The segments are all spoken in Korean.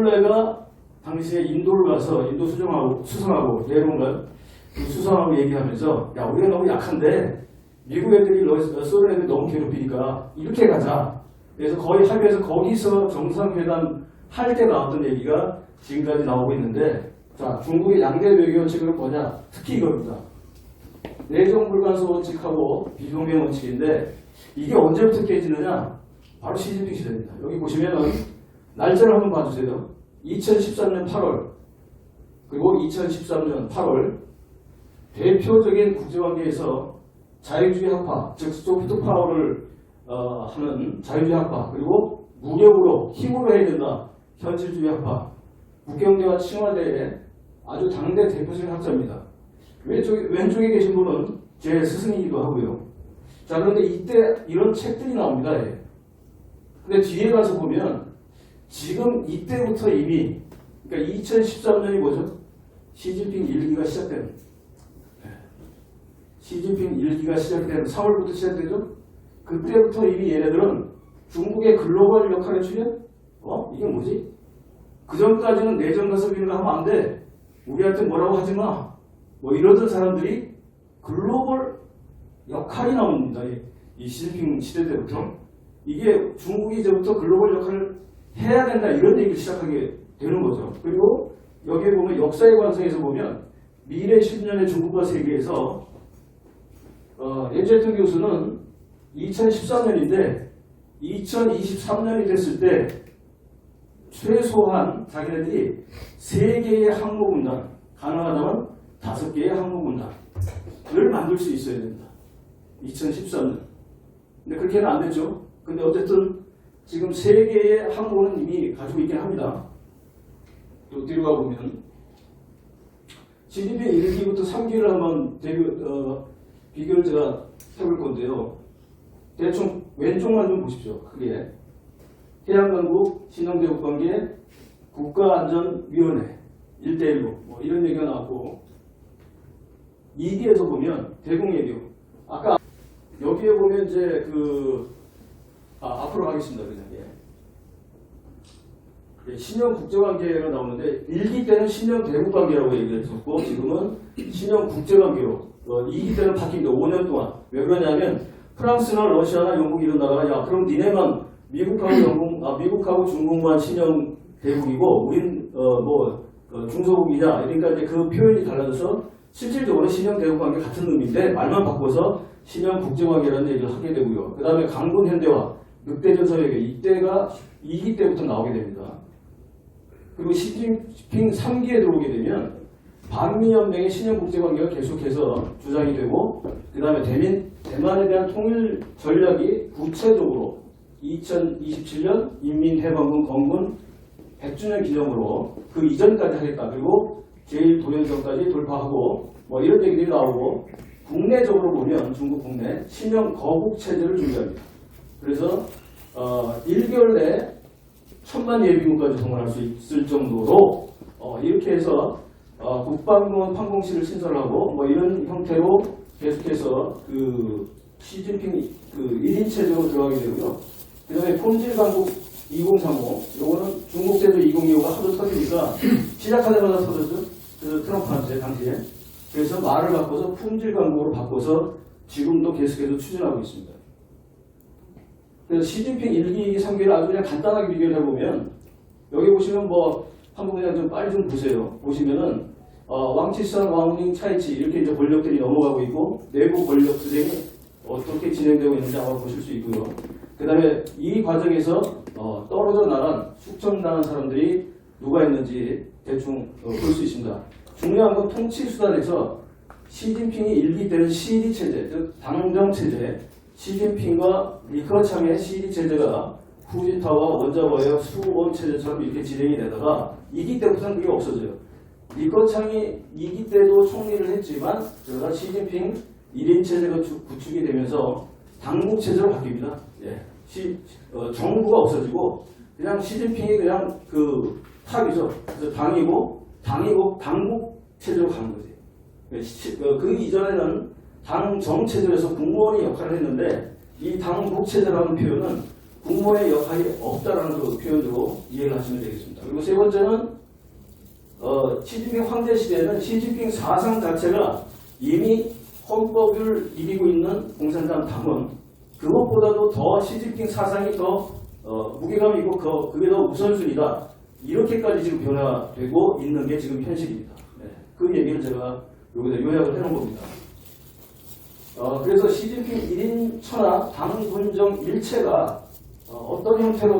몰래가 당시에 인도를 가서 인도 수상하고 내려온가 수상하고 얘기하면서 야 우리가 너무 약한데 미국 애들이 소련 애들이 너무 괴롭히니까 이렇게 가자. 그래서 거의 합의해서 거기서 정상회담 할 때 나왔던 얘기가 지금까지 나오고 있는데 자 중국의 양대 외교 원칙은 뭐냐? 특히 이겁니다. 내정 불간소 원칙하고 비동맹 원칙인데 이게 언제부터 깨지느냐? 바로 시진핑 시대입니다. 여기 보시면은 날짜를 한번 봐주세요. 2013년 8월 그리고 2013년 8월 대표적인 국제관계에서 자유주의 학파, 즉 소프트 파워를 하는 자유주의 학파 그리고 무력으로 힘으로 해야 된다. 현실주의 학파, 국경대와 칭화대의 아주 당대 대표적인 학자입니다. 왼쪽에 계신 분은 제 스승이기도 하고요. 자 그런데 이때 이런 책들이 나옵니다. 예. 근데 뒤에 가서 보면 지금 이때부터 이미 그러니까 2013년이 뭐죠? 시진핑 1기가 시작된 시진핑 1기가 시작된 4월부터 시작되죠? 그때부터 이미 얘네들은 중국의 글로벌 역할에 출연? 이게 뭐지? 그 전까지는 내정 가서 이런 거 하면 안 돼. 우리한테 뭐라고 하지 마. 뭐 이러던 사람들이 글로벌 역할이 나옵니다. 이 시진핑 시대 때부터. 이게 중국이 이제부터 글로벌 역할을 해야 된다 이런 얘기를 시작하게 되는 거죠. 그리고 여기에 보면 역사의 관성에서 보면 미래 10년의 중국과 세계에서 렌제튼 교수는 2013년인데 2023년이 됐을 때 최소한 자기네들이 3개의 항모군단, 가능하다면 5개의 항모군단을 만들 수 있어야 된다. 2013년. 근데 그렇게는 안 됐죠. 근데 어쨌든 지금 3개의 항모는 이미 가지고 있긴 합니다. 또 뒤로 가보면 시진핑 1기부터 3기를 한번 비교를 제가 해볼 건데요. 대충 왼쪽만 좀 보십시오. 크게. 해양강국, 신형대국관계, 국가안전위원회, 1대1로 뭐 이런 얘기가 나왔고 2기에서 보면 대공예교. 아까 여기에 보면 이제 앞으로 가겠습니다. 그냥. 예. 신형 국제관계가 나오는데 1기 때는 신형 대국관계라고 얘기를 했었고 지금은 신형 국제관계로 2기 때는 바뀝니다. 5년 동안. 왜 그러냐면 프랑스나 러시아나 영국이 이런 나라가 야 그럼 니네만 미국하고 중국만 신형 대국이고 우린 중소국이냐 그러니까 이제 그 표현이 달라져서 실질적으로 신형 대국 관계 같은 의미인데 말만 바꿔서 신형 국제관계라는 얘기를 하게 되고요. 그 다음에 강군 현대화, 늑대전선외교 이때가 2기 때부터 나오게 됩니다. 그리고 시진핑 3기에 들어오게 되면 반미연맹의 신형 국제관계가 계속해서 주장이 되고 그 다음에 대만에 대한 통일 전략이 구체적으로 2027년 인민해방군 건군 100주년 기념으로 그 이전까지 하겠다. 그리고 제1도연성까지 돌파하고 뭐 이런 얘기들이 나오고 국내적으로 보면 중국 국내 신형 거국체제를 준비합니다. 그래서 1개월 내에 1000만 예비군까지 동원할 수 있을 정도로 이렇게 해서 국방공원 판공실을 신설하고 뭐 이런 형태로 계속해서 시진핑 1인 체제로 들어가게 되고요. 그 다음에 품질강국 2035 요거는 중국제도 2025가 하도 터지니까 시작하자마자 터졌죠. 그 트럼프한테 당시에. 그래서 말을 바꿔서 품질강국으로 바꿔서 지금도 계속해서 추진하고 있습니다. 그래서 시진핑 1기, 3기를 아주 그냥 간단하게 비교를 해보면 여기 보시면 한번 그냥 좀 빨리 좀 보세요. 보시면은 왕치산, 왕닝, 차이치 이렇게 이제 권력들이 넘어가고 있고 내부 권력 투쟁이 어떻게 진행되고 있는지 한번 보실 수 있고요. 그 다음에 이 과정에서 떨어져 나간 숙청당한 사람들이 누가 있는지 대충 볼 수 있습니다. 중요한 건 통치수단에서 시진핑이 1기 때는 시리 체제, 즉 당정 체제, 시진핑과 리커창의 시리 체제가 후지타와 원자버의 수원 체제처럼 이렇게 진행이 되다가 2기 때부터는 그게 없어져요. 리커창이 2기 때도 총리를 했지만 그러다 시진핑 1인 체제가 구축이 되면서 당국 체제로 바뀝니다. 예. 정부가 없어지고 그냥 시진핑이 그냥 탑이죠. 그래서 당국 체제로 가는 거지. 그 이전에는 당정 체제에서 국무원이 역할을 했는데 이 당국 체제라는 표현은 국모의 역할이 없다라는 그 표현으로 이해를 하시면 되겠습니다. 그리고 세 번째는 시진핑 황제 시대에는 시진핑 사상 자체가 이미 헌법을 이기고 있는 공산당 당은 그것보다도 더 시진핑 사상이 더 무게감이 있고 그게 더 우선순위다. 이렇게까지 지금 변화되고 있는 게 지금 현실입니다. 네. 그 얘기를 제가 여기다 요약을 해놓은 겁니다. 그래서 시진핑 1인 천하 당군정 일체가 어떤 형태로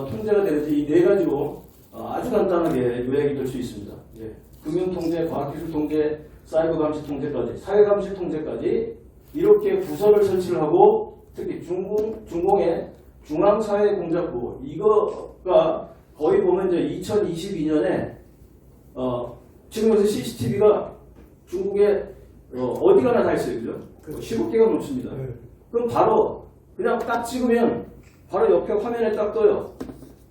통제가 되는지 이 네 가지로 아주 간단하게 요약이 될 수 있습니다. 예. 금융통제, 과학기술통제, 사이버감시통제까지, 사회감시통제까지 이렇게 부서를 설치를 하고 특히 중공의 중앙사회공작부 이거가 거의 보면 이제 2022년에 지금 여기서 CCTV가 중국에 어디 가나 다 있어요. 그죠? 15개가 넘습니다. 그럼 바로 그냥 딱 찍으면 바로 옆에 화면에 딱 떠요.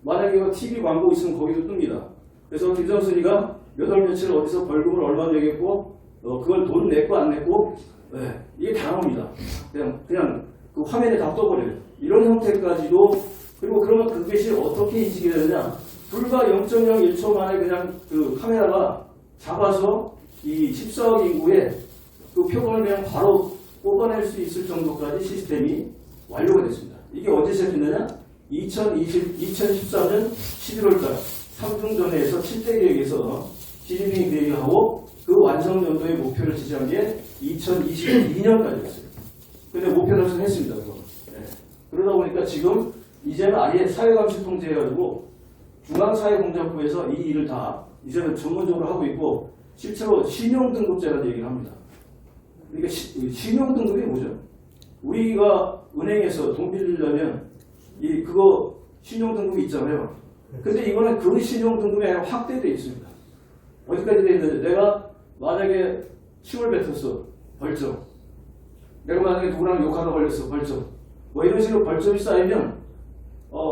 만약에 TV 광고 있으면 거기도 뜹니다. 그래서 김정순이가 몇 월 며칠 어디서 벌금을 얼마 내겠고 그걸 돈 냈고 안 냈고 네, 이게 다 나옵니다. 그냥 그 화면에 다 떠버려요. 이런 형태까지도 그리고 그러면 그것이 어떻게 인식이 되느냐 불과 0.01초 만에 그냥 그 카메라가 잡아서 이 14억 인구의 그 표본을 그냥 바로 뽑아낼 수 있을 정도까지 시스템이 완료가 됐습니다. 이게 언제 시작했느냐? 2013년 11월달 삼중전회에서 7대 계획에서 시진핑이 계획하고 그 완성 연도의 목표를 지시한 게 2022년까지였어요. 근데 목표 달성했습니다. 네. 그러다 보니까 지금 이제는 아예 사회감시 통제해가지고 중앙사회공작부에서 이 일을 다 이제는 전문적으로 하고 있고 실제로 신용등급제라는 얘기를 합니다. 그러니까 신용등급이 뭐죠? 우리가 은행에서 돈 빌리려면 그거 신용등급이 있잖아요. 근데 이거는 그 신용등급이 아니라 확대되어 있습니다. 어디까지 되어 있는데 내가 만약에 침을 뱉었어. 벌점. 내가 만약에 누구랑 욕하다 걸렸어. 벌점. 뭐 이런 식으로 벌점이 쌓이면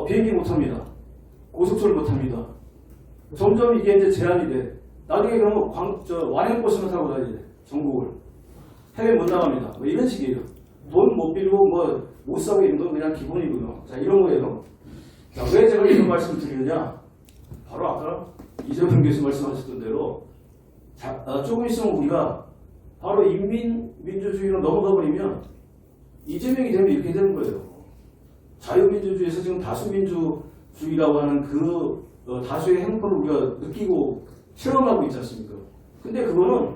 비행기 못합니다. 고속철 못합니다. 점점 이게 이제 제한이 돼. 나중에 그러면 완행버스만 타고 다니야 돼. 전국을. 해외 못 나갑니다. 뭐 이런 식이에요. 돈 못 빌고 뭐 못 사고 이런 건 그냥 기본이고요. 자, 이런 거예요. 자, 왜 제가 이런 말씀을 드리느냐? 바로 아까 이재명 교수 말씀하셨던 대로 조금 있으면 우리가 바로 인민민주주의로 넘어가 버리면 이재명이 되면 이렇게 되는 거예요. 자유민주주의에서 지금 다수민주주의라고 하는 그 다수의 행보를 우리가 느끼고 체험하고 있지 않습니까? 근데 그거는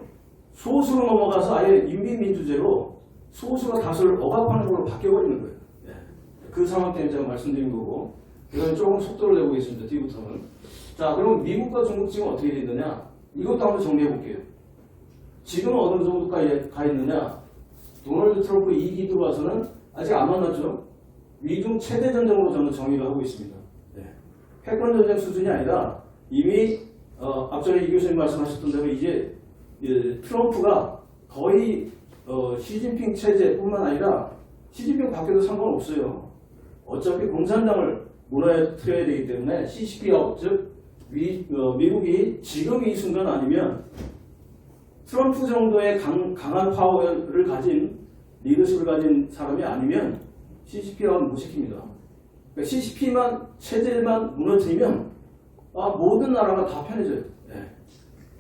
소수로 넘어가서 아예 인민민주제로 소수가 다수를 억압하는 걸로 바뀌어버리는 거예요. 네. 그 상황 때문에 제가 말씀드린 거고 이건 조금 속도를 내보겠습니다. 뒤부터는. 자, 그럼 미국과 중국 지금 어떻게 되느냐? 이것도 한번 정리해 볼게요. 지금 어느 정도까지 가 있느냐? 도널드 트럼프 2기 들어와서는 아직 안 만났죠. 미중 최대 전쟁으로 저는 정의를 하고 있습니다. 네. 패권 전쟁 수준이 아니라 이미 앞전에 이 교수님 말씀하셨던 대로 이제 트럼프가 거의 시진핑 체제뿐만 아니라 시진핑 밖에도 상관없어요. 어차피 공산당을 무너뜨려야 되기 때문에 CCP하고 즉 미국이 지금 이 순간 아니면 트럼프 정도의 강한 파워를 가진 리더십을 가진 사람이 아니면 CCP와는 못 시킵니다. 그러니까 CCP만 체제만 무너뜨리면 모든 나라가 다 편해져요. 예.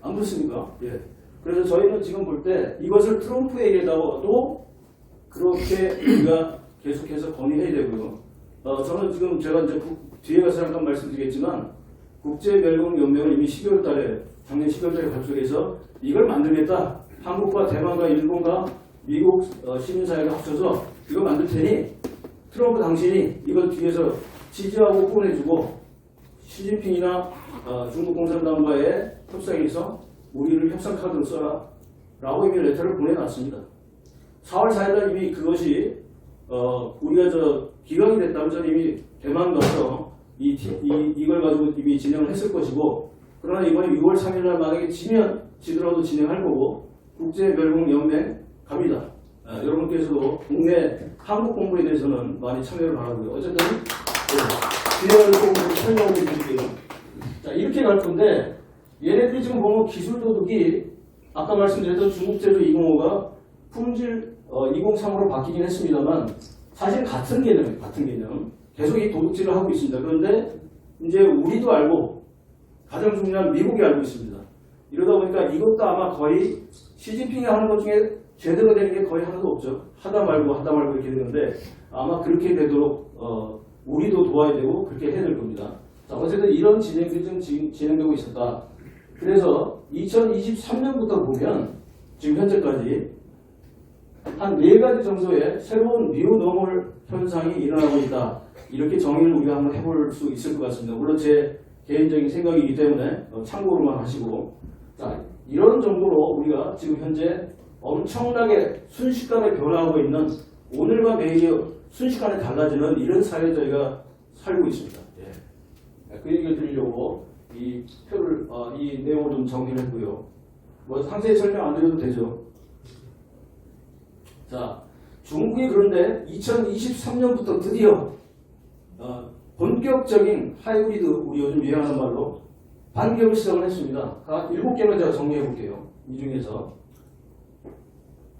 안 그렇습니까? 예. 그래서 저희는 지금 볼 때 이것을 트럼프에게도 그렇게 우리가 계속해서 건의해야 되고요. 저는 지금 제가 이제 뒤에 가서 잠깐 말씀드리겠지만 국제멸공연맹을 이미 12월 달에 작년 12월 달에 발족해서 이걸 만들겠다. 한국과 대만과 일본과 미국 시민사회가 합쳐서 이걸 만들 테니 트럼프 당신이 이걸 뒤에서 지지하고 후원해주고 시진핑이나 중국 공산당과의 협상에서 우리를 협상카드로 써라 라고 이미 레터를 보내놨습니다. 4월 4일날 이미 그것이 우리가 기각이 됐다면 저는 이미 대만 가서 이걸 가지고 이미 진행을 했을 것이고 그러나 이번에 6월 3일날 만약에 지더라도 진행할 거고 국제멸공연맹 갑니다. 여러분께서도 국내 한국 공부에 대해서는 많이 참여를 바라고요. 어쨌든 뒤에 공부를 설명을 드릴게요. 자, 이렇게 갈 건데 얘네들이 지금 보면 기술도둑이 아까 말씀드렸던 중국제도 205가 품질 203으로 바뀌긴 했습니다만 사실 같은 개념이에요. 같은 개념. 계속 이 도둑질을 하고 있습니다. 그런데 이제 우리도 알고 가장 중요한 미국이 알고 있습니다. 이러다 보니까 이것도 아마 거의 시진핑이 하는 것 중에 제대로 되는 게 거의 하나도 없죠. 하다 말고 이렇게 되는데 아마 그렇게 되도록 우리도 도와야 되고 그렇게 해야 될 겁니다. 자, 어쨌든 이런 진행들이 좀 진행되고 있었다. 그래서 2023년부터 보면 지금 현재까지 한 4가지 정도의 새로운 뉴노멀 현상이 일어나고 있다. 이렇게 정의를 우리가 한번 해볼 수 있을 것 같습니다. 물론 제 개인적인 생각이기 때문에 참고로만 하시고, 자, 이런 정도로 우리가 지금 현재 엄청나게 순식간에 변화하고 있는 오늘과 내일이 순식간에 달라지는 이런 사회에 저희가 살고 있습니다. 예. 그 얘기를 드리려고 이 표를 이 내용을 좀 정리를 했고요. 뭐 상세히 설명 안 드려도 되죠. 자, 중국이 그런데 2023년부터 드디어 본격적인 하이브리드, 우리 요즘 유행하는 말로 반격을 시작을 했습니다. 각 7개로 제가 정리해 볼게요. 이 중에서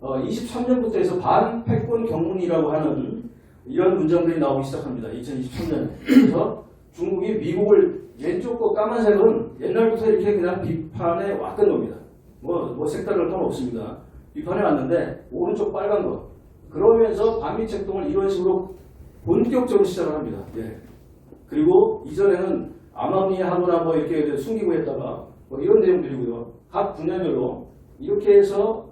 23년부터 해서 반패권 경문이라고 하는 이런 문장들이 나오기 시작합니다. 2023년에. 그래서 중국이 미국을 왼쪽 거 까만색은 옛날부터 이렇게 그냥 비판해 왔던 겁니다. 뭐 색다른 건 없습니다. 비판해 왔는데 오른쪽 빨간 거. 그러면서 반미 책동을 이런 식으로 본격적으로 시작을 합니다. 예. 그리고 이전에는 암암리하거나 뭐 이렇게 숨기고 했다가 뭐 이런 내용들이고요. 각 분야별로 이렇게 해서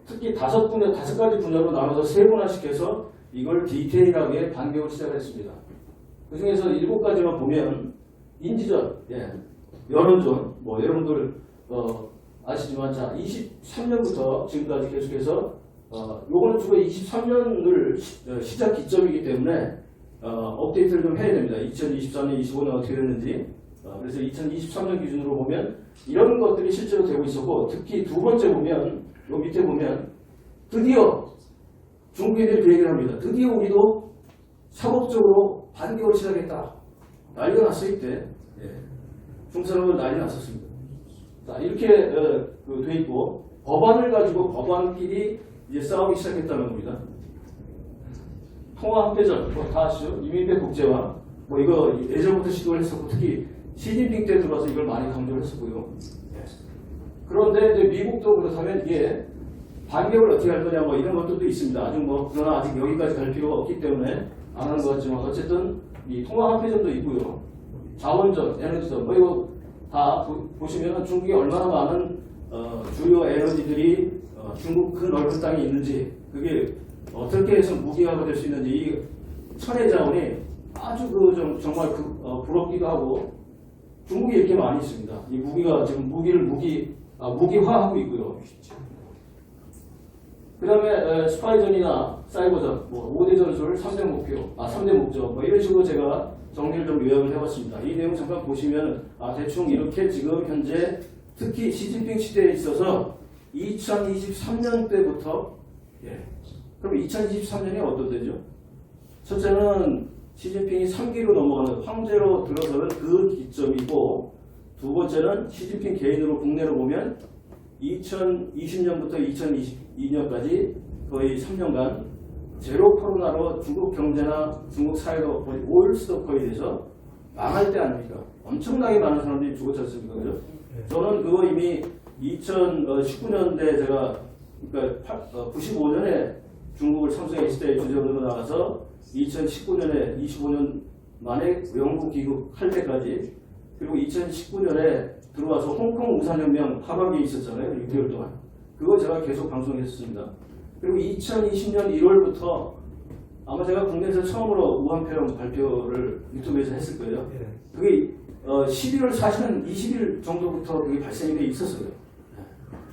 특히 5가지 분야로 나눠서 세분화시켜서 이걸 디테일하게 반격을 시작했습니다. 그 중에서 7가지만 보면 인지전, 예, 여론전, 뭐 여러분들 아시지만 자 23년부터 지금까지 계속해서 요거는 주로 23년을 시작 기점이기 때문에 업데이트를 좀 해야 됩니다. 2024년, 25년 어떻게 됐는지. 그래서 2023년 기준으로 보면 이런 것들이 실제로 되고 있었고, 특히 두 번째 보면 요 밑에 보면 드디어 중국인들이 그 얘기를 합니다. 드디어 우리도 사법적으로 반격을 시작했다. 난리가 났어요 이때. 예. 중국 사람은 난리 났었습니다. 자, 이렇게 돼 있고, 법안을 가지고 법안끼리 이제 싸우기 시작했다는 겁니다. 통화합회전, 뭐 다 아시죠? 이민배 국제화, 뭐 이거 예전부터 시도를 했었고, 특히 시진핑 때 들어와서 이걸 많이 강조를 했었고요. 예. 그런데 이제 미국도 그렇다면 이게 반격을 어떻게 할 거냐, 뭐 이런 것들도 있습니다. 그러나 아직 여기까지 갈 필요가 없기 때문에 안 하는 것 같지만, 어쨌든 이 통화합회전도 있고요. 자원전, 에너지전, 뭐 이거 다 보시면 중국이 얼마나 많은 주요 에너지들이 중국 그 넓은 땅에 있는지, 그게 어떻게 해서 무기화가 될 수 있는지, 이 천혜 자원이 아주 정말 부럽기도 하고, 중국이 이렇게 많이 있습니다. 이 무기가 지금 무기화하고 있고요. 그 다음에 스파이전이나 사이버전, 뭐 5대 전술, 3대 목표, 3대 목적, 뭐 이런 식으로 제가 정리를 좀 요약을 해봤습니다. 이 내용 잠깐 보시면 대충 이렇게 지금 현재 특히 시진핑 시대에 있어서 2023년 때부터, 예. 그럼 2023년이 어떤 때죠? 첫째는 시진핑이 3기로 넘어가는 황제로 들어서는 그 기점이고, 두 번째는 시진핑 개인으로 국내로 보면 2020년부터 2022년까지 거의 3년간 제로 코로나로 중국 경제나 중국 사회가 거의 올스토커에 대해서 망할 때 아닙니까? 엄청나게 많은 사람들이 죽었지 않습니까? 그죠? 저는 그거 이미 2019년대 제가, 그러니까 95년에 중국을 삼성 S대의 주재원으로 나가서 2019년에 25년 만에 영국 귀국할 때까지, 그리고 2019년에 들어와서 홍콩 우산혁명 하반기에 있었잖아요. 6개월 동안. 그거 제가 계속 방송했습니다. 그리고 2020년 1월부터 아마 제가 국내에서 처음으로 우한폐렴 발표를 유튜브에서 했을 거예요. 그게 11월 사실은 20일 정도부터 그게 발생이 돼 있었어요.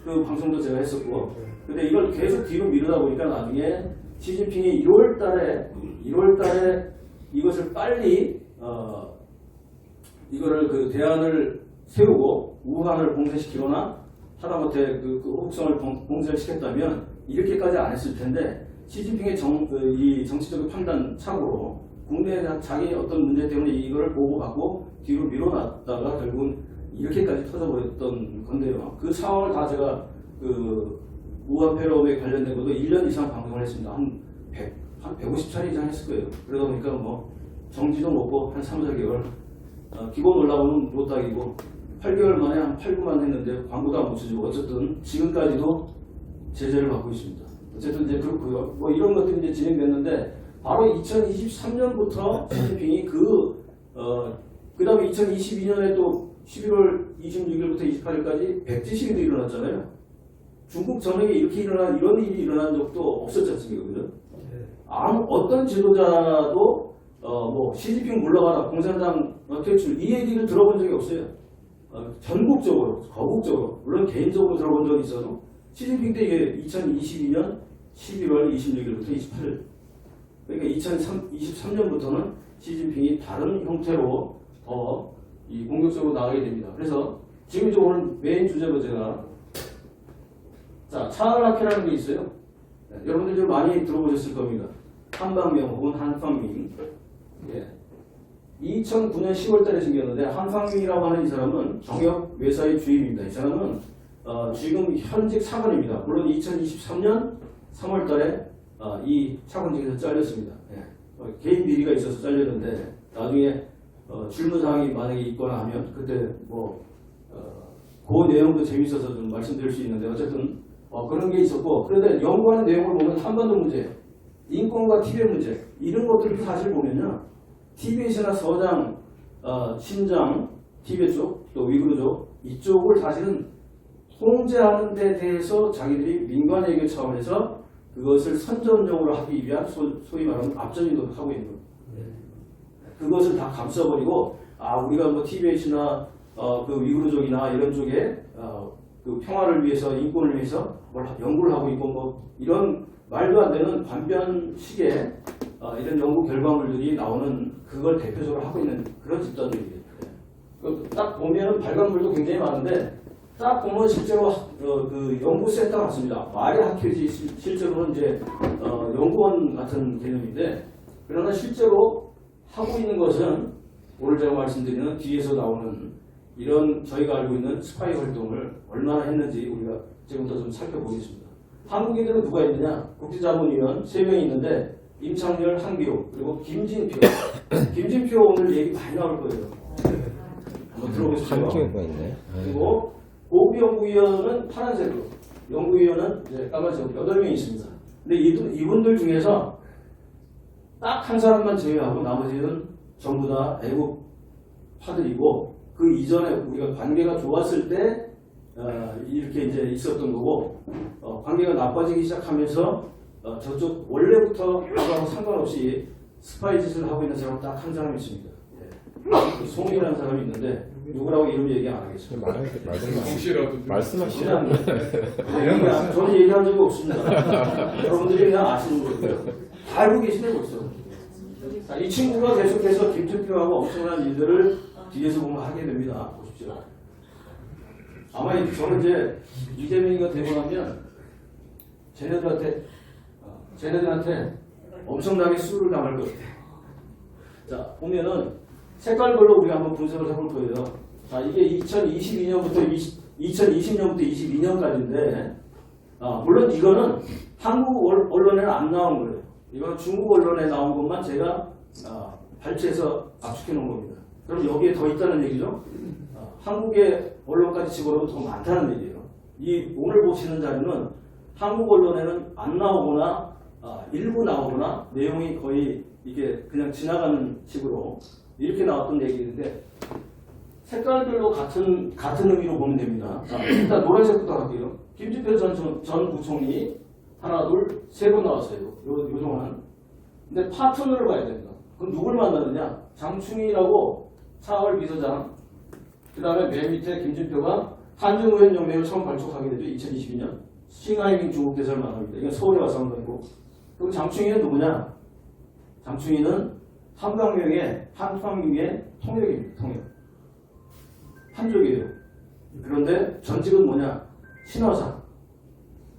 그 방송도 제가 했었고. 근데 이걸 계속 뒤로 미루다 보니까 나중에 시진핑이 1월 달에 이것을 빨리 이거를 대안을 세우고 우한을 봉쇄시키거나 하다못해 그 호국성을 봉쇄를 시켰다면 이렇게까지 안 했을 텐데, 시진핑의 이 정치적인 판단 착오로 국내에 대한 자기 어떤 문제 때문에 이거를 보고받고 뒤로 밀어놨다가 결국은 이렇게까지 터져버렸던 건데요. 그 상황을 다 제가 우한폐렴에 관련된 것도 1년 이상 방송을 했습니다. 한 150차례 이상 했을 거예요. 그러다 보니까 뭐 정지도 먹고 한 3, 4개월 기본 올라오면 못하기고 8개월 만에 한 8, 9만 했는데 광고도 안 붙여주고 어쨌든 지금까지도 제재를 받고 있습니다. 어쨌든 이제 그렇고요. 뭐 이런 것들이 이제 진행됐는데 바로 2023년부터 시진핑이 그 다음에 2022년에 또 11월 26일부터 28일까지 백지시위도 일어났잖아요. 중국 전역에 이렇게 이런 일이 일어난 적도 없었지 않습니까? 그죠? 어떤 지도자도 뭐 시진핑 물러가라, 공산당 퇴출 이 얘기를 들어본 적이 없어요. 전국적으로, 거국적으로, 물론 개인적으로 들어본 적이 있어도 시진핑 때 이게 2022년 11월 26일부터 28일 그러니까 2023년부터는 시진핑이 다른 형태로 이 공격적으로 나가게 됩니다. 그래서 지금 이제 오늘 메인 주제로 제가 차은학회라는 게 있어요. 여러분들 좀 많이 들어보셨을 겁니다. 한방명 혹은 한팡밍. 2009년 10월 달에 생겼는데 한팡밍이라고 하는 이 사람은 정역 외사의 주임입니다. 이 사람은 지금 현직 차관입니다. 물론 2023년 3월 달에 이 차관직에서 잘렸습니다. 개인 비리가 있어서 잘렸는데 나중에 질문사항이 만약에 있거나 하면 그때 그 내용도 재밌어서 좀 말씀드릴 수 있는데 어쨌든 그런 게 있었고 그런데 연구하는 내용을 보면 한반도 문제, 인권과 티벳 문제 이런 것들을 사실 보면요. 티벳이나 서장, 신장, 티벳 쪽, 또 위구르족 이쪽을 사실은 통제하는 데 대해서 자기들이 민관 외교 차원에서 그것을 선전용으로 하기 위한 소위 말하는 앞전이도 하고 있는 거예요. 그것을 다 감싸버리고 우리가 뭐 티벳이나 그 위구르족이나 이런 쪽에 그 평화를 위해서 인권을 위해서 뭘 연구를 하고 있고 뭐 이런 말도 안 되는 반변식의 이런 연구 결과물들이 나오는 그걸 대표적으로 하고 있는 그런 집단들이에요. 딱 보면 발간물도 굉장히 많은데 딱 보면 실제로 그 연구센터 같습니다. 말이 학회지 실제로는 이제 연구원 같은 개념인데 그러나 실제로 하고 있는 것은 오늘 제가 말씀드리는 뒤에서 나오는 이런 저희가 알고 있는 스파이 활동을 얼마나 했는지 우리가 지금부터 좀 살펴보겠습니다. 한국인들은 누가 있느냐? 국제자문위원 3명이 있는데 임창열, 한기호, 그리고 김진표. 김진표 오늘 얘기 많이 나올 거예요. 한번 들어보시죠. 한기호가 있네. 그리고 고구 연구위원은 파란색으로, 연구위원은 이제 까만색으로 8명이 있습니다. 근데 이분들 중에서 딱 한 사람만 제외하고 나머지는 전부 다 애국파들이고 그 이전에 우리가 관계가 좋았을 때 이렇게 이제 있었던 거고 관계가 나빠지기 시작하면서 저쪽 원래부터 그거하고 상관없이 스파이 짓을 하고 있는 사람 딱 한 사람이 있습니다. 송이라는 사람이 있는데 누구라고 이름 얘기 안 하겠습니다. 말씀하시죠. 저는 얘기한 적이 없습니다. 여러분들이 그냥 아시는 거고요. 다 알고 계시네 벌써. 이 친구가 계속해서 김준표하고 엄청난 일들을 뒤에서 보면 하게 됩니다. 보십시오. 아마 저는 이제 이재명이가 되고 나면 쟤네들한테 엄청나게 수를 당할 것 같아요. 자, 보면은 색깔별로 우리가 한번 분석을 해볼 거예요. 자, 이게 2022년부터 22년까지인데, 물론 이거는 한국 언론에는 안 나온 거예요. 이거는 중국 언론에 나온 것만 제가 발췌해서 압축해 놓은 겁니다. 그럼 여기에 더 있다는 얘기죠? 한국의 언론까지 집어넣으면 더 많다는 얘기예요. 이 오늘 보시는 자료는 한국 언론에는 안 나오거나 일부 나오거나 내용이 거의 이게 그냥 지나가는 식으로 이렇게 나왔던 얘기인데 색깔별로 같은 의미로 보면 됩니다. 자, 일단 노란색부터 할게요. 김진표 전 부총리 하나, 둘, 3번 나왔어요. 요 동안. 근데 파트너를 봐야 됩니다. 그럼 누굴 만나느냐? 장충희라고 차월 비서장. 그 다음에 맨 밑에 김진표가 한중우연 연맹을 처음 발족하게 되죠. 2022년. 싱하이밍 중국 대사를 만납니다. 이건 서울에 와서 한 거고. 그리고 장충희는 누구냐? 장충희는 한방명의 통역입니다. 통역. 한족이에요. 그런데 전직은 뭐냐? 신화사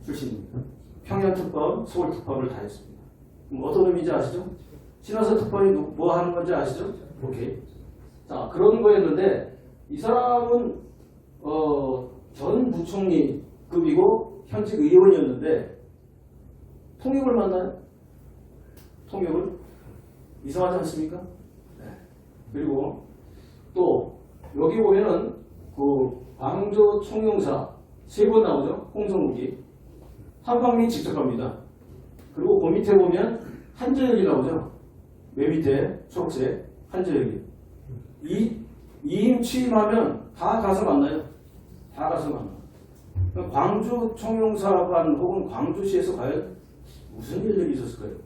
출신입니다. 평양특파원, 서울특파원을 다 했습니다. 그럼 어떤 의미인지 아시죠? 신화사 특파원이 뭐 하는 건지 아시죠? 오케이. 자, 그런 거였는데 이 사람은 전 부총리급이고 현직 의원이었는데 통역을 만나요? 통역을? 이상하지 않습니까? 그리고 또 여기 보면은 그 광주 총영사 3번 나오죠. 홍성욱이 한방민 직접 갑니다. 그리고 그 밑에 보면 한재혁이 나오죠. 맨 밑에 초록색 한재혁이 이임 취임하면 다 가서 만나요. 다 가서 만나. 광주 총영사관 혹은 광주시에서 과연 무슨 일들이 있었을까요?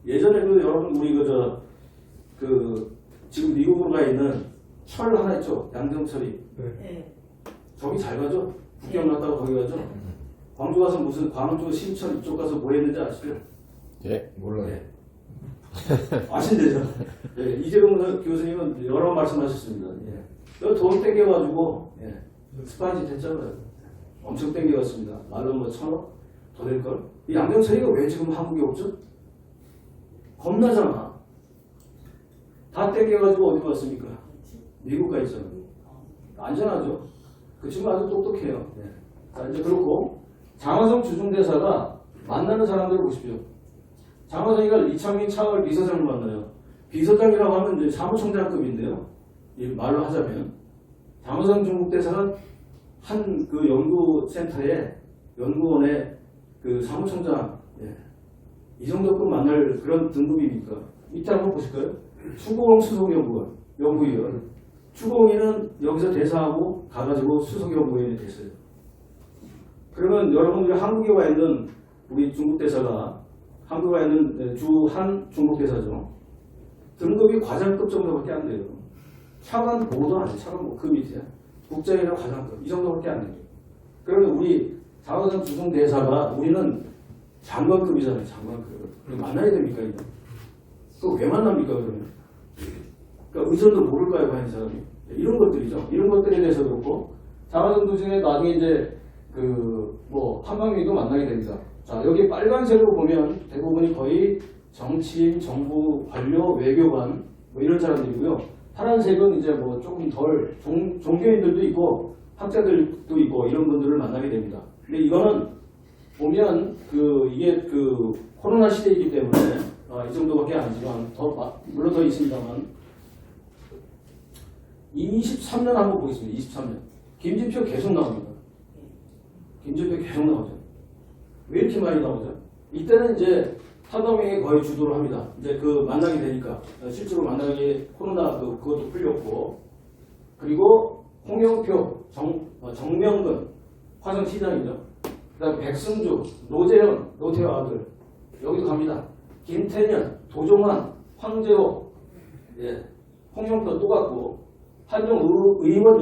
예전에 그 여러분 우리 지금 미국으로 가 있는 철 하나 있죠. 양정철이. 네. 저기 잘 가죠? 국경 갔다가 거기 가죠? 광주 가서 무슨 광주 신천 이쪽 가서 뭐 했는지 아시죠? 예. 몰라요. 네. 아신대죠? 네, 이재용 교수님은 여러 번 말씀하셨습니다. 예. 돈 땡겨가지고 스파이지 됐잖아요. 엄청 땡겨갔습니다. 말로 뭐 1,000억 더 될걸? 이 양정철이가 왜 지금 한국에 없죠? 겁나잖아. 다 땡겨가지고 어디 갔습니까? 미국 가 있잖아요. 안전하죠? 그 친구 아주 똑똑해요. 네. 자, 이제 그렇고, 장화성 주중대사가 만나는 사람들을 보십시오. 장화성이가 이창민 차월 비서장을 만나요. 비서장이라고 하면 이제 사무총장급인데요. 이 말로 하자면. 장화성 중국대사는 한 그 연구센터에, 연구원의 그 사무총장, 이 정도급 만날 그런 등급입니까? 이때 한번 보실까요? 추고홍 수석연구위원. 추고홍이는 여기서 대사하고 가가지고 수석연구위원이 됐어요. 그러면 여러분들이 한국에 와 있는 우리 중국 대사가 한국에 와 있는 주한 중국 대사죠. 등급이 과장급 정도밖에 안 돼요. 차관 보도 아니에요. 차관 그 밑에 국장이나 과장급 이 정도밖에 안 돼요. 그러면 우리 장화성 주중 대사가 우리는 장관급이잖아요. 장관급. 그럼 만나야 됩니까 이거? 그거 왜 만납니까 그러면? 그러니까 의전도 모를까요 과연 이 사람이? 이런 것들이죠. 이런 것들에 대해서 그렇고 장화성 주중에 나중에 이제 한방위도 만나게 됩니다. 자 여기 빨간색으로 보면 대부분이 거의 정치인, 정부, 관료, 외교관 뭐 이런 사람들이고요. 파란색은 이제 뭐 조금 덜 종교인들도 있고 학자들도 있고 이런 분들을 만나게 됩니다. 근데 이거는 보면 이게 코로나 시대이기 때문에 이 정도밖에 아니지만 물론 더 있습니다만 23년 한번 보겠습니다. 23년 김진표 계속 나옵니다. 김진표 계속 나오죠. 왜 이렇게 많이 나오죠? 이때는 이제 한방명이 거의 주도를 합니다. 이제 만나게 되니까 실제로 만나게 코로나 그것도 풀렸고 그리고 홍영표, 정명근 화성시장이죠. 그다음 백승주, 노재현, 노태우 아들 여기도 갑니다. 김태년, 도종환, 황재호, 홍영표 또 갔고 한종 의원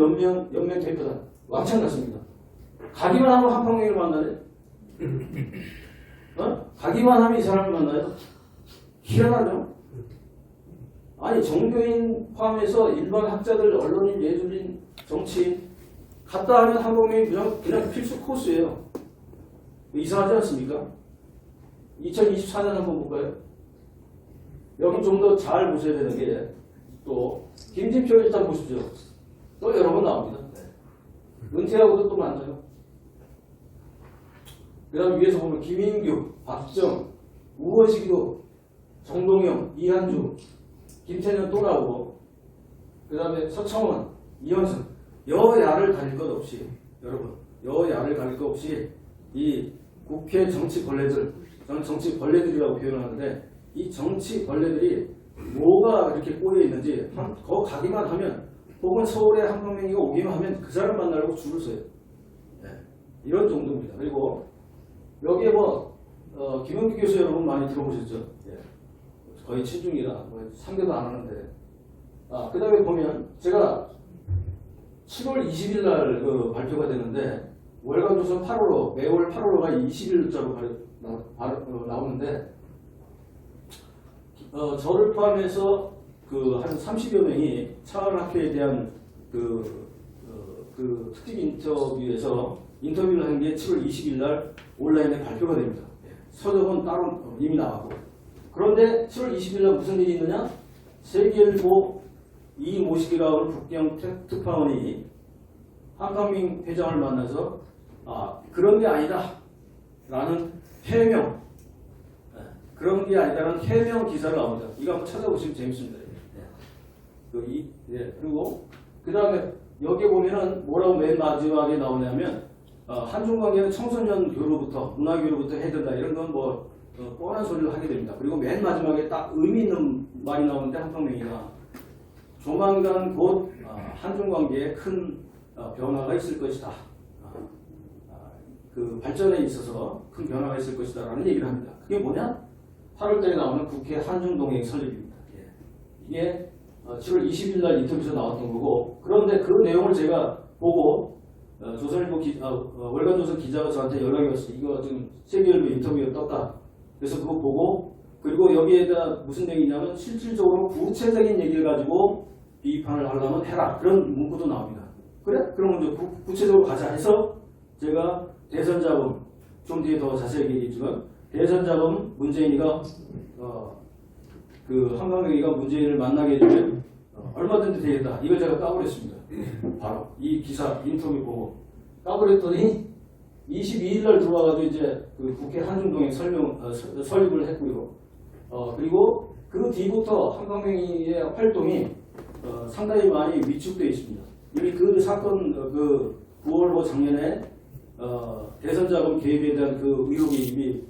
연명 대표단 왕창 갔습니다. 가기만 하면 한방명을 만나네. 가기만 하면 이 사람을 만나요? 희한하죠? 아니 종교인 포함해서 일반 학자들, 언론인, 예술인, 정치인 갔다 하면 한국민이 그냥 필수 코스예요. 이상하지 않습니까? 2024년 한번 볼까요? 여기 좀 더 잘 보셔야 되는 게 또 김진표 일단 보십시오. 또 여러 번 나옵니다. 은퇴하고도 또 만나요. 그 다음 위에서 보면 김인규, 박정, 우원식도, 정동영, 이한주, 김태년 또 나오고 그 다음에 서청원, 이현승 여야를 가릴 것 없이 여러분 여야를 가릴 것 없이 이 국회 정치 벌레들 저는 정치 벌레들이라고 표현하는데 이 정치 벌레들이 뭐가 이렇게 꼬여 있는지 거 가기만 하면 혹은 서울에 한방명이가 오기만 하면 그 사람 만나려고 줄을 서요. 이런 정도입니다. 그리고 여기에 김은규 교수 여러분 많이 들어보셨죠? 거의 친중이라 상대도 안 하는데 그 다음에 보면 제가 7월 20일 날 발표가 되는데 월간조선 8월호 매월 8월호가 20일자로 나오는데 저를 포함해서 한 30여 명이 차은학회에 대한 특집 인터뷰에서 인터뷰를 한 게 7월 20일 날 온라인에 발표가 됩니다. 서적은 따로 이미 나왔고 그런데 7월 20일 날 무슨 일이 있느냐? 세계일보 이모식이라고 하는 북경 특파원이 한강민 회장을 만나서 그런 게 아니다 라는 해명 그런 게 아니다라는 해명 기사를 나옵니다. 이거 한번 찾아보시면 재밌습니다. 그리고 그 다음에 여기 보면은 뭐라고 맨 마지막에 나오냐면 한중 관계는 청소년 교류부터 문화 교류부터 해야 된다 이런 건 뭐 뻔한 소리를 하게 됩니다. 그리고 맨 마지막에 딱 의미 있는 말이 나오는데 한평맹이가 조만간 곧 한중 관계에 큰 변화가 있을 것이다. 그 발전에 있어서 큰 변화가 있을 것이다라는 얘기를 합니다. 그게 뭐냐? 8월달에 나오는 국회 한중동행 설립입니다. 이게 7월 20일 날 인터뷰에서 나왔던 거고, 그런데 그 내용을 제가 보고 조선일보 월간조선 기자가 저한테 연락이 왔어요. 이거 지금 세계일보 인터뷰에 떴다. 그래서 그거 보고, 그리고 여기에다 무슨 얘기냐면 실질적으로 구체적인 얘기를 가지고 비판을 하려면 해라. 그런 문구도 나옵니다. 그래? 그럼 이제 구체적으로 가자 해서 제가 대선 자금, 좀 뒤에 더 자세히 얘기했지만 대선 자금 문재인이가 그 한강명이가 문재인을 만나게 해주면 얼마든지 되겠다. 이걸 제가 까버렸습니다. 바로 이 기사 인터뷰 보고 까버렸더니 22일 날 들어와가지고 이제 그 국회 한중동행 설립을 했고요. 그리고 그 뒤부터 한강명이의 활동이 상당히 많이 위축되어 있습니다. 이미 그 사건 그 9월 작년에 대선 자금 개입에 대한 그 의혹이 이미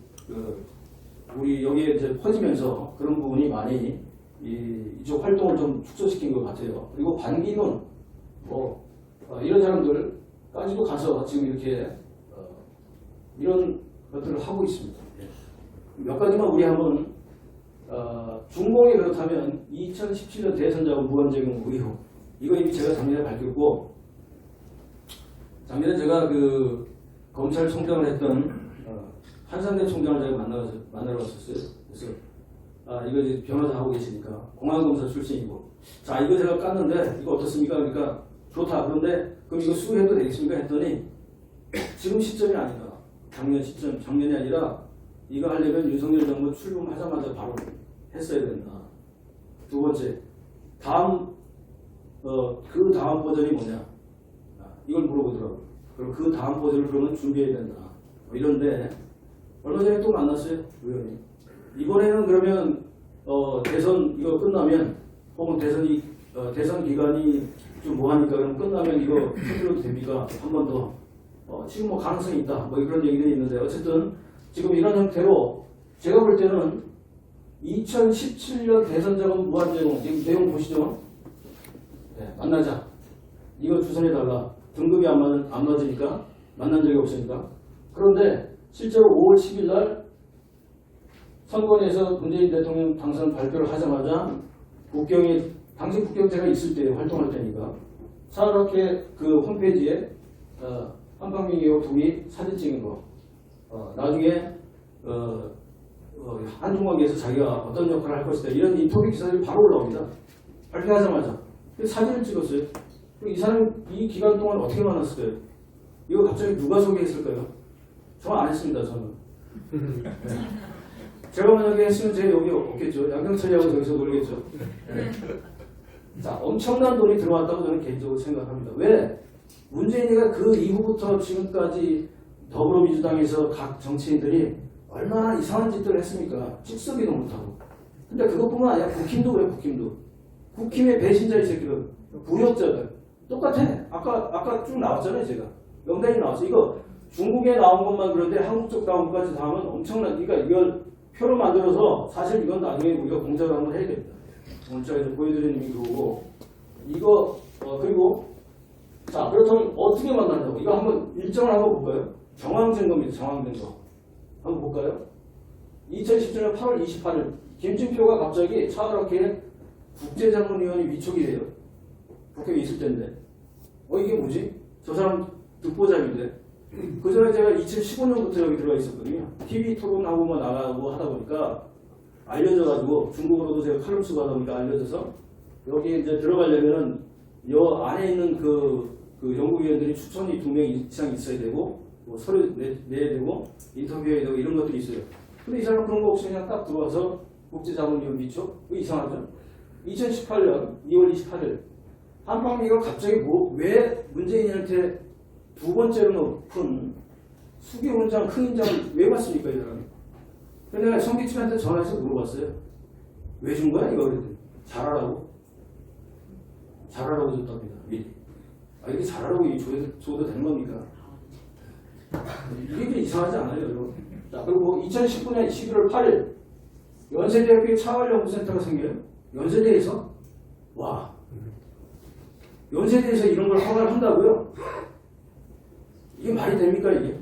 우리 여기에 이제 퍼지면서 그런 부분이 많이 이쪽 활동을 좀 축소시킨 것 같아요. 그리고 반기문 이런 사람들까지도 가서 지금 이렇게 이런 것들을 하고 있습니다. 몇 가지만 우리 한번 중공이 그렇다면 2017년 대선 자금 무한제공 의혹 이거 이미 제가 작년에 밝혔고 작년에 제가 그 검찰총장을 했던 한상대 총장을 제가 만나러 갔었어요. 그래서 이거 이제 변호사 하고 계시니까 공안검사 출신이고 자 이거 제가 깠는데 이거 어떻습니까? 그러니까 좋다. 그런데 그럼 이거 수혜도 되겠습니까? 했더니 지금 시점이 아니다. 작년이 아니라 이거 하려면 윤석열 정부 출범하자마자 바로 했어야 된다. 두 번째 그 다음 버전이 뭐냐? 이걸 물어보더라고요. 그럼 그 다음 버전을 그러면 준비해야 된다. 이런데 얼마 전에 또 만났어요, 의원님. 이번에는 그러면 대선 이거 끝나면 혹은 대선 기간이 좀 뭐하니까 그럼 끝나면 이거 해드려도 됩니까? 한 번 더. 지금 뭐 가능성이 있다. 뭐 그런 얘기들이 있는데 어쨌든 지금 이런 형태로 제가 볼 때는 2017년 대선 자금 무한제공 지금 내용 보시죠. 네, 만나자. 이거 주선해달라. 등급이 안 맞으니까 만난 적이 없으니까. 그런데 실제로 5월 10일 날 선거에서 문재인 대통령 당선 발표를 하자마자 당시 국경제가 있을 때 활동할 때니까 사렇게 그 홈페이지에 한강민의원 둘이 사진 찍은 거 나중에 한중관계에서 자기가 어떤 역할을 할 것이다 이런 인터뷰 기사들이 바로 올라옵니다. 발표하자마자 사진을 찍었어요. 이 사람 이 기간 동안 어떻게 만났을까요? 이거 갑자기 누가 소개했을까요? 저 안 했습니다. 저는. 네. 제가 만약에 했으면 제 여기 없겠죠. 양경철이하고 저기서 놀겠죠. 네. 자, 엄청난 돈이 들어왔다고 저는 개인적으로 생각합니다. 왜? 문재인이가 그 이후부터 지금까지 더불어민주당에서 각 정치인들이 얼마나 이상한 짓들을 했습니까? 찍소리도 못하고. 근데 그것뿐만 아니라 국힘도 그래요. 국힘의 배신자 이 새끼들, 부역자들 똑같아. 아까 쭉 나왔잖아요. 제가 명단이 나왔어. 이거 중국에 나온 것만 그런데 한국 쪽 나온 것까지 다 하면 엄청난. 그러니까 이걸 표로 만들어서 사실 이건 나중에 우리가 공작을 한번 해야 됩니다. 오늘 제가 이제 보여드리는 게 그거고 이거 그리고 자 그렇다면 어떻게 만난다고? 이거 한번 일정을 한번 볼까요? 정황된 겁니다. 정황된 거 한번 볼까요? 2017년 8월 28일 김진표가 갑자기 차갑게 국제자문위원회 위촉이 돼요. 국회에 있을 텐데 이게 뭐지? 저 사람 듣보잡인데 그 전에 제가 2015년부터 여기 들어가 있었거든요. TV 토론하고만 나가고 하다 보니까 알려져가지고 중국어로도 제가 칼럼 쓰고 하다 보니까 알려져서 여기 이제 들어가려면은 여 안에 있는 그 연구위원들이 추천이 2명 이상 있어야 되고 뭐 서류 내야 되고 인터뷰해야 되고 이런 것들이 있어요. 근데 이 사람 그런 거 없이 그냥 딱 들어와서 국제자문위원 위촉? 이상하죠? 2018년 2월 28일 한방미가 갑자기 왜 문재인한테 두 번째로 높은 수기원장 큰 인장을 왜 받습니까? 이 사람이. 근데 성기춘한테 전화해서 물어봤어요. 왜 준 거야? 이거 그랬더니 잘하라고. 잘하라고 줬답니다. 미리. 이게 잘하라고 줘도 되는 겁니까? 이게 좀 이상하지 않아요, 여러분? 자, 그리고 2019년 11월 8일 연세대학교에 차활연구센터가 생겨요. 연세대에서? 와. 연세대에서 이런 걸 허가를 한다고요? 이게 말이 됩니까, 이게?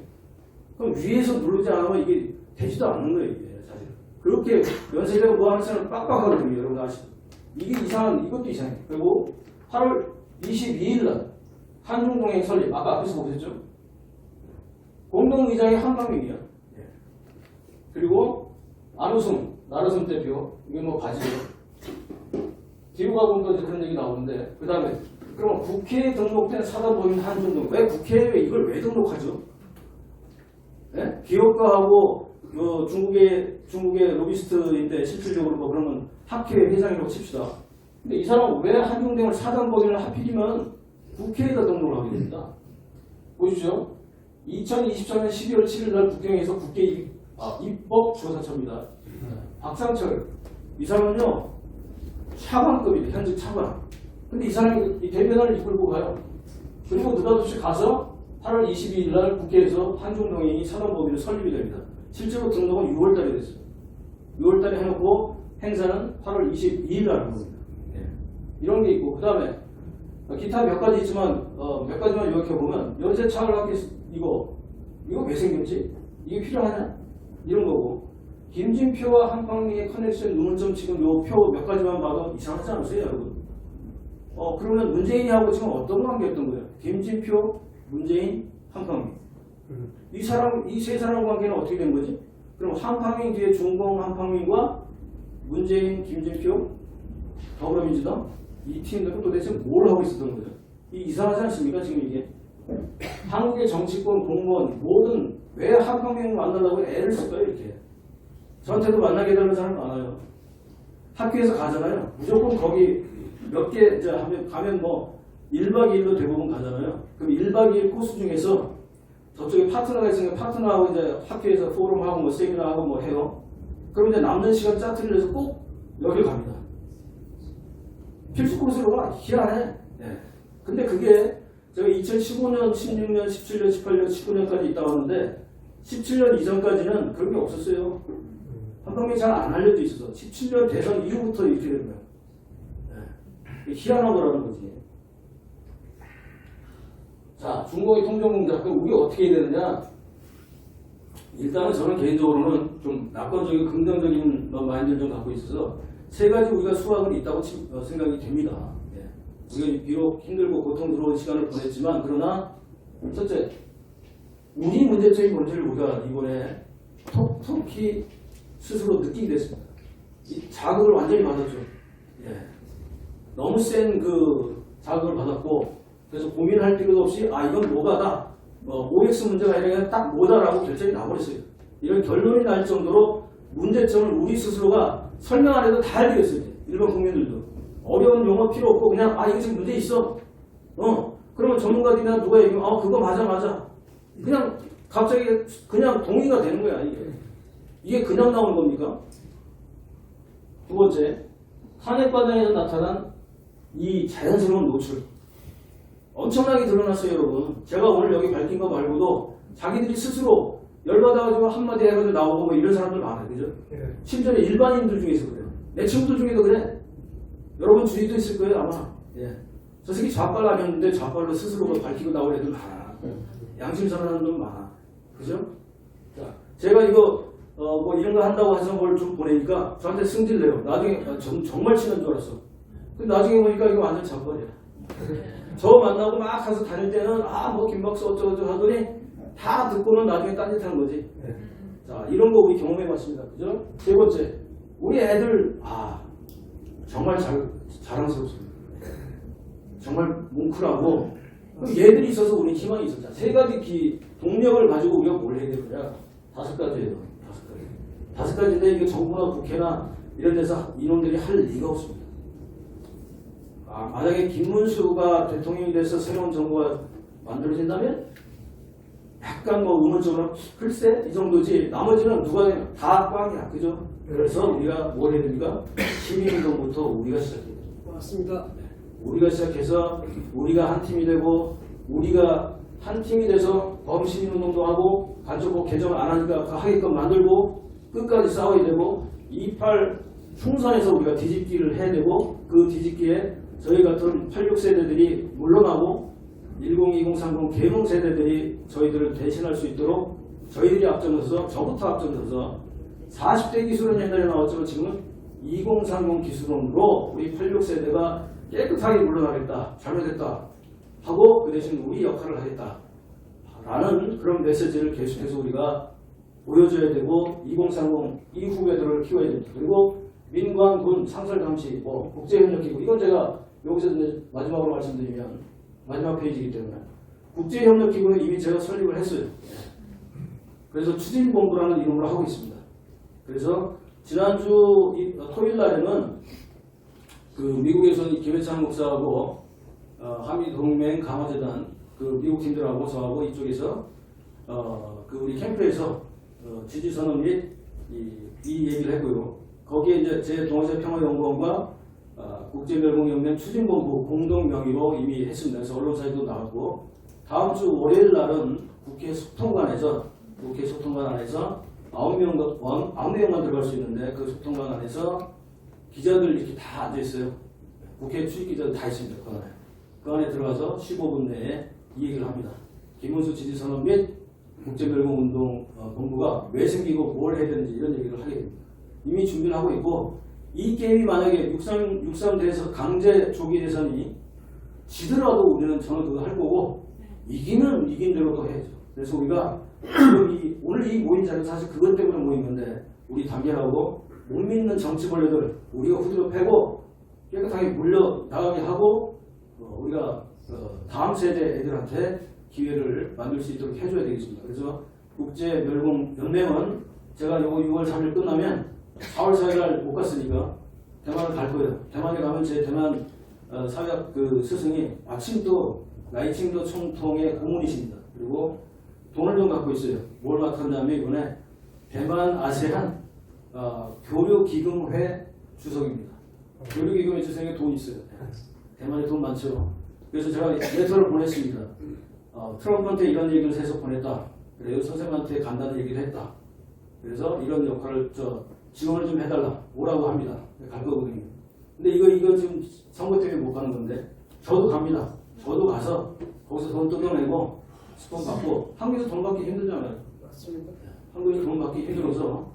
그럼 위에서 누르지 않으면 이게 되지도 않는 거예요, 이게 사실. 그렇게 연세대가 뭐 하는 사람 빡빡하거든요, 여러분 아시죠? 이게 이것도 이상해. 그리고 8월 22일 날 한중동행 설립, 아까 앞에서 보셨죠? 공동의장이 한강민이야. 그리고 나루승 대표, 이게 뭐 바지예요. 뒤로 가보면 그런 얘기 나오는데, 그 다음에 그럼 국회에 등록된 사단법인 한중동, 왜 국회에 이걸 왜 등록하죠? 네? 기업가하고 중국의 로비스트인데 실질적으로 뭐 그러면 학회 회장이라고 칩시다. 근데 이 사람은 왜 한중동을 사단법인을 하필이면 국회에다 등록을 하게 됩니다. 보십시오. 2024년 12월 7일 날 국경에서 국회 입법조사처입니다. 박상철 이 사람은요 차관급입니다. 현직 차관. 근데 이 사람이 이 대변을 이끌고 가요. 그리고 느닷없이 가서 8월 22일 날 국회에서 한중동이 사단법인을 설립이 됩니다. 실제로 등록은 6월 달에 됐어요. 6월 달에 해놓고 행사는 8월 22일 날 한 겁니다. 이런 게 있고, 그 다음에 기타 몇 가지 있지만 몇 가지만 요약해보면 연세차활학교 이거 왜 생겼지? 이게 필요하냐? 이런 거고, 김진표와 한팡민의 커넥션 눈은점 지금 요 표 몇 가지만 봐도 이상하지 않으세요, 여러분? 그러면 문재인이하고 지금 어떤 관계였던 거예요? 김진표, 문재인, 한팡민. 이 세 사람 관계는 어떻게 된 거지? 그럼 한팡민 뒤에 중공 한팡민과 문재인, 김진표, 더불어민주당 이 팀들은 도대체 뭘 하고 있었던 거죠? 이상하지 않습니까? 지금 이게 한국의 정치권 공무원 모든 왜 한팡민을 만나려고 애를 쓸까요? 이렇게 저한테도 만나게 되는 사람 많아요. 학교에서 가잖아요. 무조건 거기 몇 개 이제 가면 뭐 1박 2일로 대부분 가잖아요. 그럼 1박 2일 코스 중에서 저쪽에 파트너가 있으니까 파트너하고 이제 학교에서 포럼하고 뭐 세미나하고 뭐 해요. 그럼 이제 남는 시간 짜투리를 해서 꼭 여길 갑니다. 필수 코스로가 희한해. 네. 근데 그게 제가 2015년, 16년, 17년, 18년, 19년까지 있다 왔는데 17년 이전까지는 그런 게 없었어요. 한방에 잘 안 알려져 있어서 17년 대선 이후부터 이렇게 된 거예요. 네. 희한한 거라는 거지. 자, 중국의 통정공작, 그럼 우리 어떻게 해야 되느냐? 일단은 저는 개인적으로는 좀 낙관적이고 긍정적인 마인드를 좀 갖고 있어서 세 가지 우리가 수학은 있다고 생각이 됩니다. 예. 우리가 비록 힘들고 고통스러운 시간을 보냈지만, 그러나 첫째, 우리 문제점이 뭔지를 우리가 이번에 톡톡히 스스로 느끼게 됐습니다. 이 자극을 완전히 받았죠. 예. 너무 센 그 자극을 받았고, 그래서 고민할 필요도 없이 이건 뭐가다, OX 문제가 아니라 그냥 딱 뭐다라고 결정이 나버렸어요. 이런 결론이 날 정도로 문제점을 우리 스스로가 설명 안 해도 다 알겠어요. 일반 국민들도. 어려운 용어 필요 없고 그냥 이거 지금 문제 있어. 그러면 전문가들이나 누가 얘기하면 그거 맞아. 그냥 갑자기 그냥 동의가 되는 거야. 이게 그냥 나오는 겁니까? 두 번째, 탄핵 과정에서 나타난 이 자연스러운 노출. 엄청나게 드러났어요, 여러분. 제가 오늘 여기 밝힌 거 말고도 자기들이 스스로 열받아가지고 한마디 해가지고 나오고 뭐 이런 사람들 많아요. 그죠? 심지어 일반인들 중에서 그래요. 내 친구들 중에도 그래. 여러분 주위도 있을 거예요, 아마. 예. 저 새끼 좌빨 아니었는데 좌빨로 스스로가 밝히고 나올 애들 많아. 양심선언하는 놈 많아. 그죠? 자, 제가 이거 뭐 이런 거 한다고 해서 뭘 좀 보내니까 저한테 승질내요. 나중에 정말 친한 줄 알았어. 근데 나중에 보니까 이거 완전 좌빨이야. 저 만나고 막 가서 다닐 때는 뭐 김박수 어쩌고저쩌고 하더니 다 듣고는 나중에 딴짓하는 거지. 자, 이런 거 우리 경험해봤습니다. 그죠? 세 번째, 우리 애들 정말 자랑스럽습니다. 정말 뭉클하고 얘들이 있어서 우리 희망이 있었잖아. 세 가지 동력을 가지고 우리가 뭘 해야 되느냐? 다섯 가지예요. 다섯 가지인데 이게 정부나 국회나 이런 데서 이놈들이 할 리가 없습니다. 만약에 김문수가 대통령이 돼서 새로운 정부가 만들어진다면 약간 뭐 의문적으로 글쎄 이 정도지, 나머지는 누가 되면 다 꽝이야. 그죠? 그래서 우리가 뭘 해야 됩니까? 시민운동부터 우리가 시작해야 됩니다. 맞습니다. 우리가 시작해서 우리가 한 팀이 되고 우리가 한 팀이 돼서 범시민운동도 하고 간첩법 개정을 안 하니까 하게끔 만들고 끝까지 싸워야 되고 28 총선에서 우리가 뒤집기를 해야 되고 그 뒤집기에 저희 같은 86세대들이 물러나고 1020, 30 개봉 세대들이 저희들을 대신할 수 있도록 저희들이 앞장서서 저부터 앞장서서 40대 기술은 옛날에 나왔지만 지금은 2030 기술론으로 우리 86세대가 깨끗하게 물러나겠다, 잘못했다 하고 그 대신 우리 역할을 하겠다 라는 그런 메시지를 계속해서 우리가 보여줘야 되고 2030 이후배들을 키워야 됩니다. 그리고 민관, 군, 상설 감시, 국제협력기구 이건 제가 여기서 이제 마지막으로 말씀드리면 마지막 페이지이기 때문에 국제협력기구는 이미 제가 설립을 했어요. 그래서 추진본부라는 이름으로 하고 있습니다. 그래서 지난주 토요일 날에는 그 미국에서 김해찬 목사하고 한미동맹 강화재단 그 미국 팀들하고 저하고 이쪽에서 그 우리 캠프에서 지지선언 및 이 얘기를 했고요. 거기에 이제 제 동아시아 평화연구원과 국제멸공연맹 추진본부 공동 명의로 이미 했습니다. 그래서 언론사에도 나왔고 다음 주 월요일 날은 국회 소통관 안에서 9명만 들어갈 수 있는데 그 소통관 안에서 기자들 이렇게 다 앉아 있어요. 국회 출입 기자들 다 있습니다. 그 안에 들어가서 15분 내에 이 얘기를 합니다. 김문수 지지선언 및 국제멸공운동 본부가 왜 생기고 뭘 해야 되는지 이런 얘기를 하게 됩니다. 이미 준비를 하고 있고 이 게임이 만약에 63 대에서 강제 조기 대선이 지더라도 우리는 저는 그거 할 거고 이기는 이긴 대로 또 해야죠. 그래서 우리가 오늘 이 모인 자리는 사실 그것 때문에 모인 건데 우리 단결하고 못 믿는 정치 권력들 우리가 후드려 패고 깨끗하게 물려 나가게 하고 우리가 다음 세대 애들한테 기회를 만들 수 있도록 해줘야 되겠습니다. 그래서 국제멸공연맹은 제가 이거 6월 3일 끝나면 4월 4일 날 못 갔으니까 대만을 갈 거예요. 대만에 가면 제 대만 사회학 그 스승이 마침도 라이칭도 총통의 고문이십니다. 그리고 돈을 좀 갖고 있어요. 뭘 맡았냐면 이번에 대만 아세안 교류기금회 주석입니다. 교류기금회 주석에 돈 있어요. 대만에 돈 많죠. 그래서 제가 레터를 보냈습니다. 트럼프한테 이런 얘기를 해서 보냈다. 그래요. 선생님한테 간단한 얘기를 했다. 그래서 이런 역할을 지원을 좀 해달라. 오라고 합니다. 갈 거거든요. 근데 이거 지금 선거 때문에 못 가는 건데 저도 갑니다. 저도 가서 거기서 돈 뜯어내고 스폰 받고 한국에서 돈 받기 힘들잖아요. 맞습니다. 한국에서 돈 받기 힘들어서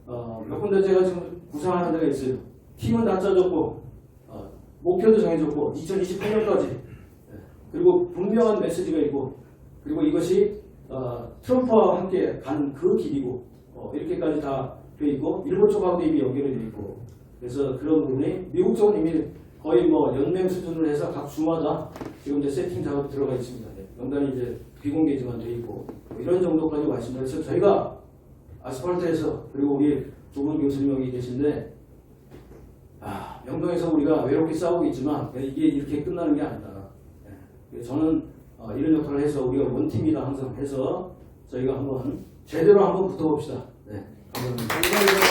몇 군데 제가 지금 구상하는 데가 있어요. 팀은 다 짜졌고 목표도 정해졌고 2028년까지 그리고 분명한 메시지가 있고 그리고 이것이 트럼프와 함께 간 그 길이고 이렇게까지 다 돼 있고 일본 쪽하고도 이미 연결이 돼 있고 그래서 그런 부분이 미국 쪽은 이미 거의 뭐 연맹 수준으로 해서 각 주마다 지금 이제 세팅 작업이 들어가 있습니다. 명단이 이제 비공개지만 돼 있고 이런 정도까지 와 있습니다. 그래서 저희가 아스팔트에서 그리고 우리 조문 교수님 여기 계신데 명동에서 우리가 외롭게 싸우고 있지만 이게 이렇게 끝나는 게 아니다. 저는 이런 역할을 해서 우리가 원팀이다 항상 해서 저희가 한번 제대로 한번 붙어봅시다. 네, 감사합니다.